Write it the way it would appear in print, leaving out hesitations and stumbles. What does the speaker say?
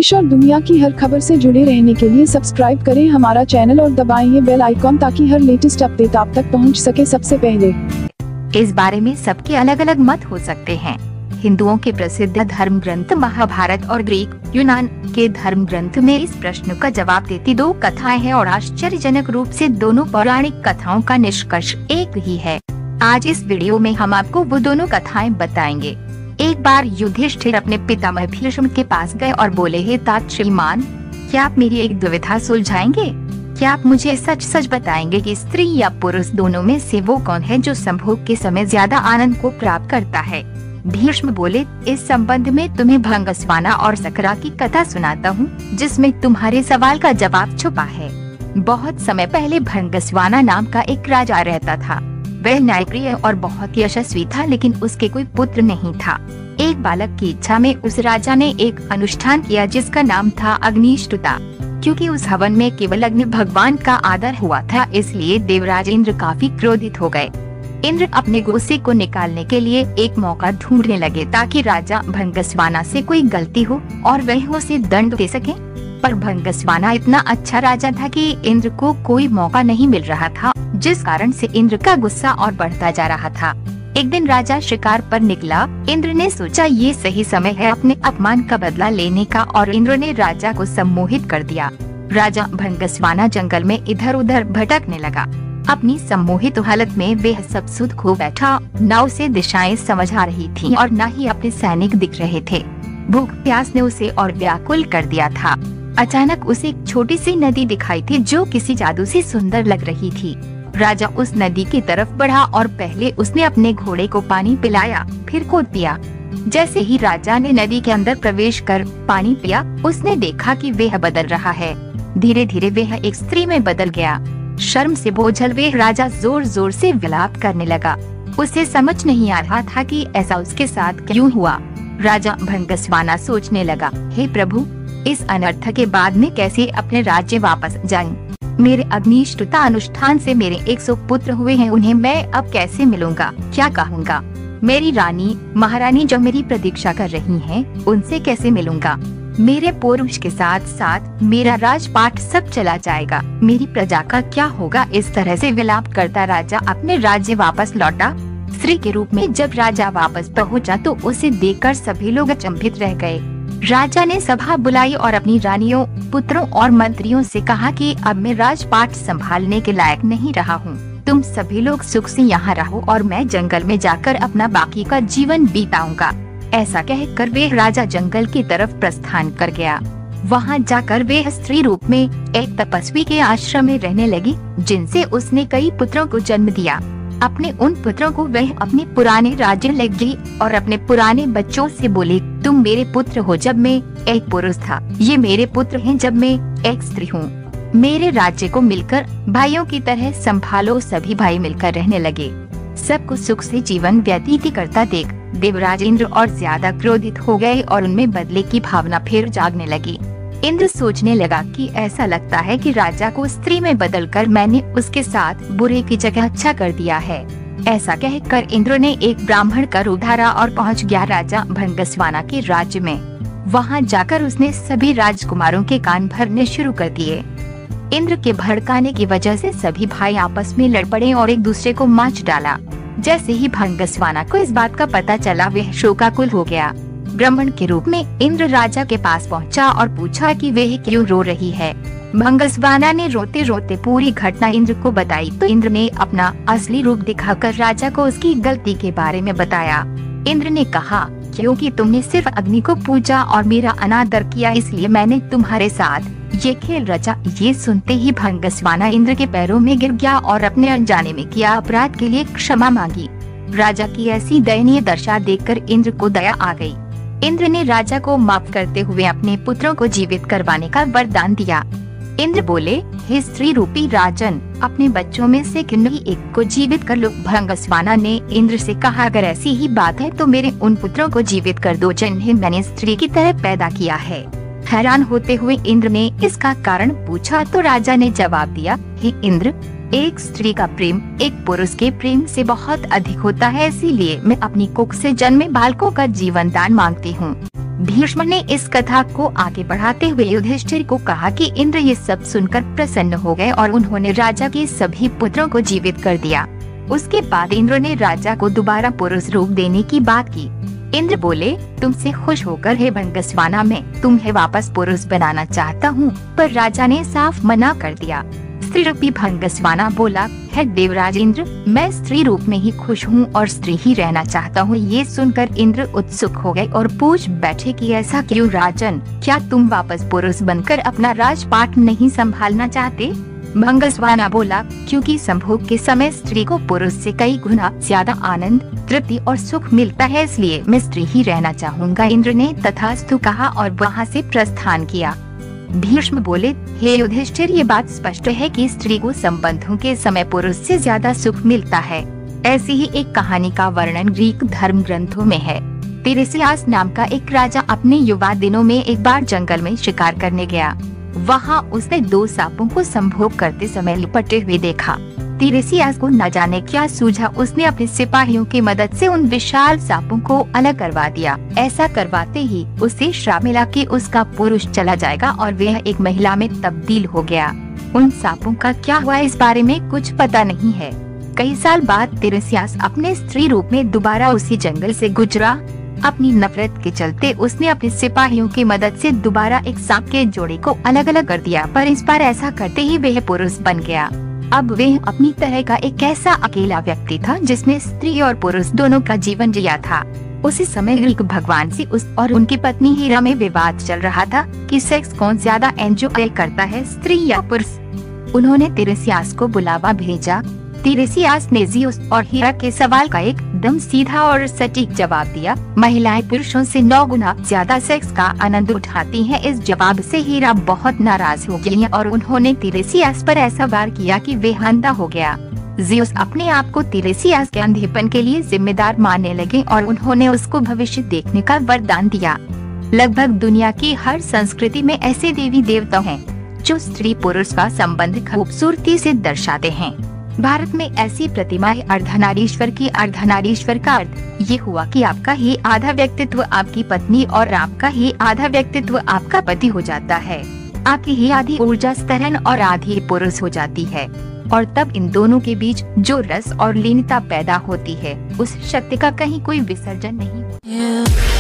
देश और दुनिया की हर खबर से जुड़े रहने के लिए सब्सक्राइब करें हमारा चैनल और दबाएं ये बेल आइकॉन ताकि हर लेटेस्ट अपडेट आप तक पहुंच सके सबसे पहले। इस बारे में सबके अलग अलग मत हो सकते हैं। हिंदुओं के प्रसिद्ध धर्म ग्रंथ महाभारत और ग्रीक यूनान के धर्म ग्रंथ में इस प्रश्न का जवाब देती दो कथाएं हैं और आश्चर्यजनक रूप से दोनों पौराणिक कथाओं का निष्कर्ष एक ही है। आज इस वीडियो में हम आपको वो दोनों कथाएं बताएंगे। एक बार युधिष्ठिर अपने पितामह भीष्म के पास गए और बोले, हे तात श्रीमान, क्या आप मेरी एक दुविधा सुलझाएंगे? क्या आप मुझे सच सच बताएंगे कि स्त्री या पुरुष दोनों में से वो कौन है जो संभोग के समय ज्यादा आनंद को प्राप्त करता है? भीष्म बोले, इस संबंध में तुम्हें भंगस्वाना और सकरा की कथा सुनाता हूँ, जिसमें तुम्हारे सवाल का जवाब छुपा है। बहुत समय पहले भंगस्वाना नाम का एक राजा रहता था। वह न्यायप्रिय और बहुत यशस्वी था, लेकिन उसके कोई पुत्र नहीं था। एक बालक की इच्छा में उस राजा ने एक अनुष्ठान किया जिसका नाम था अग्निष्टुता। क्योंकि उस हवन में केवल अग्नि भगवान का आदर हुआ था, इसलिए देवराज इंद्र काफी क्रोधित हो गए। इंद्र अपने गुस्से को निकालने के लिए एक मौका ढूंढने लगे ताकि राजा भंगस्वाना से कोई गलती हो और वह उसे दंड दे सके। पर भंगस्वाना इतना अच्छा राजा था कि इंद्र को कोई मौका नहीं मिल रहा था, जिस कारण से इंद्र का गुस्सा और बढ़ता जा रहा था। एक दिन राजा शिकार पर निकला। इंद्र ने सोचा ये सही समय है अपने अपमान का बदला लेने का, और इंद्र ने राजा को सम्मोहित कर दिया। राजा भंगस्वाना जंगल में इधर उधर भटकने लगा। अपनी सम्मोहित हालत में वह सब सुध खो बैठा। न उसे दिशाएं समझ आ रही थीं और न ही अपने सैनिक दिख रहे थे। भूख प्यास ने उसे और व्याकुल कर दिया था। अचानक उसे एक छोटी सी नदी दिखाई थी जो किसी जादू से सुंदर लग रही थी। राजा उस नदी की तरफ बढ़ा और पहले उसने अपने घोड़े को पानी पिलाया, फिर कूद पिया। जैसे ही राजा ने नदी के अंदर प्रवेश कर पानी पिया, उसने देखा कि वह बदल रहा है। धीरे धीरे वह एक स्त्री में बदल गया। शर्म से बोझल वह राजा जोर जोर से विलाप करने लगा। उसे समझ नहीं आ रहा था कि ऐसा उसके साथ क्यों हुआ। राजा भंगस्वाना सोचने लगा, हे प्रभु, इस अनर्थ के बाद मैं कैसे अपने राज्य वापस जाऊं? मेरे अग्निष्टुता अनुष्ठान से मेरे 100 पुत्र हुए हैं, उन्हें मैं अब कैसे मिलूंगा? क्या कहूँगा? मेरी रानी महारानी जो मेरी प्रतीक्षा कर रही हैं, उनसे कैसे मिलूंगा? मेरे पुरुष के साथ साथ मेरा राजपाट सब चला जाएगा। मेरी प्रजा का क्या होगा? इस तरह से विलाप करता राजा अपने राज्य वापस लौटा। स्त्री के रूप में जब राजा वापस पहुंचा तो उसे देखकर सभी लोग अचंभित रह गए। राजा ने सभा बुलाई और अपनी रानियों, पुत्रों और मंत्रियों से कहा कि अब मैं राजपाट संभालने के लायक नहीं रहा हूँ। तुम सभी लोग सुख से यहाँ रहो और मैं जंगल में जाकर अपना बाकी का जीवन बिताऊंगा। ऐसा कहकर वह राजा जंगल की तरफ प्रस्थान कर गया। वहाँ जाकर वह स्त्री रूप में एक तपस्वी के आश्रम में रहने लगी, जिनसे उसने कई पुत्रों को जन्म दिया। अपने उन पुत्रों को वह अपने पुराने राज्य ले गई और अपने पुराने बच्चों से बोली, तुम मेरे पुत्र हो जब मैं एक पुरुष था, ये मेरे पुत्र हैं जब मैं एक स्त्री हूँ। मेरे राज्य को मिलकर भाइयों की तरह संभालो। सभी भाई मिलकर रहने लगे। सबको सुख से जीवन व्यतीत करता देख देवराज इंद्र और ज्यादा क्रोधित हो गए और उनमें बदले की भावना फिर जागने लगी। इंद्र सोचने लगा कि ऐसा लगता है कि राजा को स्त्री में बदलकर मैंने उसके साथ बुरे की जगह अच्छा कर दिया है। ऐसा कहकर इंद्र ने एक ब्राह्मण का रूप धारा और पहुंच गया राजा भंगस्वाना के राज्य में। वहां जाकर उसने सभी राजकुमारों के कान भरने शुरू कर दिए। इंद्र के भड़काने की वजह से सभी भाई आपस में लड़ पड़े और एक दूसरे को मार डाला। जैसे ही भंगस्वाना को इस बात का पता चला, वह शोकाकुल हो गया। ब्राह्मण के रूप में इंद्र राजा के पास पहुंचा और पूछा कि वह क्यों रो रही है। भंगस्वाना ने रोते रोते पूरी घटना इंद्र को बताई तो इंद्र ने अपना असली रूप दिखाकर राजा को उसकी गलती के बारे में बताया। इंद्र ने कहा, क्योंकि तुमने सिर्फ अग्नि को पूजा और मेरा अनादर किया, इसलिए मैंने तुम्हारे साथ ये खेल रचा। ये सुनते ही भंगस्वाना इंद्र के पैरों में गिर गया और अपने अनजाने में किया अपराध के लिए क्षमा मांगी। राजा की ऐसी दयनीय दशा देखकर इंद्र को दया आ गई। इंद्र ने राजा को माफ करते हुए अपने पुत्रों को जीवित करवाने का वरदान दिया। इंद्र बोले, हे स्त्री रूपी राजन, अपने बच्चों में से किन्हीं एक को जीवित कर लो। भंगस्वाना ने इंद्र से कहा, अगर ऐसी ही बात है तो मेरे उन पुत्रों को जीवित कर दो जिन्हें मैंने स्त्री की तरह पैदा किया है। हैरान होते हुए इंद्र ने इसका कारण पूछा तो राजा ने जवाब दिया, हे इंद्र, एक स्त्री का प्रेम एक पुरुष के प्रेम से बहुत अधिक होता है, इसीलिए मैं अपनी कुख से जन्मे बालकों का जीवन दान मांगती हूँ। भीष्म ने इस कथा को आगे बढ़ाते हुए युधिष्ठिर को कहा कि इंद्र ये सब सुनकर प्रसन्न हो गए और उन्होंने राजा के सभी पुत्रों को जीवित कर दिया। उसके बाद इंद्र ने राजा को दोबारा पुरुष रूप देने की बात की। इंद्र बोले, तुमसे खुश होकर हे भंगस्वाना मैं तुम्हें वापस पुरुष बनाना चाहता हूँ, पर राजा ने साफ मना कर दिया। स्त्री रूपी भंगस्वाना बोला, है देवराज इंद्र, मैं स्त्री रूप में ही खुश हूँ और स्त्री ही रहना चाहता हूँ। ये सुनकर इंद्र उत्सुक हो गए और पूछ बैठे कि ऐसा क्यों राजन, क्या तुम वापस पुरुष बनकर अपना राजपाट नहीं संभालना चाहते? भंगस्वाना बोला, क्योंकि संभोग के समय स्त्री को पुरुष से कई गुना ज्यादा आनंद, तृप्ति और सुख मिलता है, इसलिए मैं स्त्री ही रहना चाहूँगा। इंद्र ने तथास्तु कहा और वहाँ से प्रस्थान किया। भीष्म बोले, हे युधिष्ठिर, ये बात स्पष्ट है कि स्त्री को संबंधों के समय पुरुष से ज्यादा सुख मिलता है। ऐसी ही एक कहानी का वर्णन ग्रीक धर्म ग्रंथों में है। तिरेसियास नाम का एक राजा अपने युवा दिनों में एक बार जंगल में शिकार करने गया। वहाँ उसने 2 सांपों को संभोग करते समय लिपटे हुए देखा। तिरेसियास को न जाने क्या सूझा, उसने अपने सिपाहियों की मदद से उन विशाल सांपों को अलग करवा दिया। ऐसा करवाते ही उसे श्राप मिला कि उसका पुरुष चला जाएगा और वह एक महिला में तब्दील हो गया। उन सांपों का क्या हुआ इस बारे में कुछ पता नहीं है। कई साल बाद तिरेसियास अपने स्त्री रूप में दोबारा उसी जंगल से गुजरा। अपनी नफरत के चलते उसने अपने सिपाहियों की मदद से दोबारा एक सांप के जोड़े को अलग अलग कर दिया, पर इस बार ऐसा करते ही वह पुरुष बन गया। अब वह अपनी तरह का एक ऐसा अकेला व्यक्ति था जिसने स्त्री और पुरुष दोनों का जीवन जिया था। उसी समय ग्रीक भगवान जिउस और उनकी पत्नी हीरा में विवाद चल रहा था कि सेक्स कौन ज्यादा एंजॉय करता है, स्त्री या पुरुष। उन्होंने तिरेसियास को बुलावा भेजा। तिरेसियास ने जिउस और हीरा के सवाल का एकदम सीधा और सटीक जवाब दिया। महिलाएं पुरुषों से 9 गुना ज्यादा सेक्स का आनंद उठाती हैं। इस जवाब से हीरा बहुत नाराज हो गई और उन्होंने तिरेसियास पर ऐसा वार किया कि वह अंधा हो गया। जिउस अपने आप को तिरेसियास के अंधेपन के लिए जिम्मेदार मानने लगे और उन्होंने उसको भविष्य देखने का वरदान दिया। लगभग दुनिया की हर संस्कृति में ऐसे देवी देवता हैं जो स्त्री पुरुष का संबंध खूबसूरती से दर्शाते हैं। भारत में ऐसी प्रतिमाएं अर्धनारीश्वर की। अर्धनारीश्वर का अर्थ ये हुआ कि आपका ही आधा व्यक्तित्व आपकी पत्नी और आपका ही आधा व्यक्तित्व आपका पति हो जाता है। आपकी ही आधी ऊर्जा स्तरन और आधी पुरुष हो जाती है और तब इन दोनों के बीच जो रस और लीनता पैदा होती है, उस शक्ति का कहीं कोई विसर्जन नहीं।